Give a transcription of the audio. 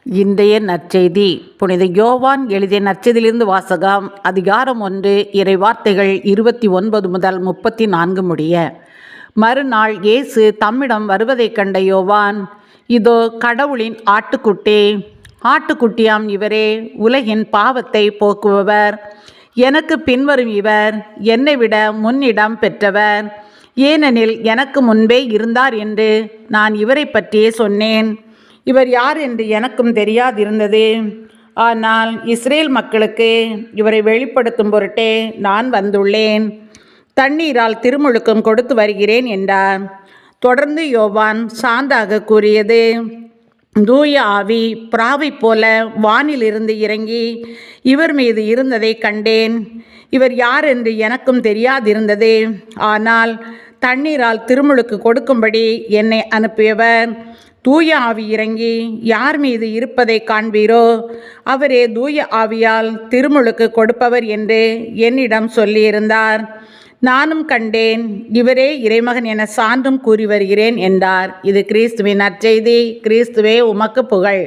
இன்றைய நற்செய்தி புனித யோவான் எழுதிய நற்செய்தியிலிருந்து வாசகம். அதிகாரம் 1, இறைவார்த்தைகள் 29 முதல் 34 முடிய. மறுநாள் இயேசு தம்மிடம் வருவதைக் கண்ட யோவான், இதோ கடவுளின் ஆட்டுக்குட்டியாம் இவரே, உலகின் பாவத்தை போக்குபவர். எனக்கு பின்வரும் இவர் என்னை விட முன்னிடம் பெற்றவர், ஏனெனில் எனக்கு முன்பே இருந்தார் என்று நான் இவரை பற்றியே சொன்னேன். இவர் யார் என்று எனக்கும் தெரியாதிருந்தது. ஆனால் இஸ்ரேல் மக்களுக்கு இவரை வெளிப்படுத்தும் பொருட்டே நான் வந்துள்ளேன். தண்ணீரால் திருமுழுக்கம் கொடுத்து வருகிறேன் என்றார். தொடர்ந்து யோவான் சான்றாக கூறியது, தூய ஆவி புறாவை போல வானிலிருந்து இறங்கி இவர் மீது இருந்ததை கண்டேன். இவர் யார் என்று எனக்கும் தெரியாதிருந்தது. ஆனால் தண்ணீரால் திருமுழுக்கு கொடுக்கும்படி என்னை அனுப்பியவர், தூய ஆவி இறங்கி யார் மீது இருப்பதை காண்பீரோ அவரே தூய ஆவியால் திருமுழுக்கு கொடுப்பவர் என்று என்னிடம் சொல்லியிருந்தார். நானும் கண்டேன், இவரே இறைமகன் என சான்றும் கூறி வருகிறேன் என்றார். இது கிறிஸ்துவின் நற்செய்தி. கிறிஸ்துவே உமக்கு புகழ்.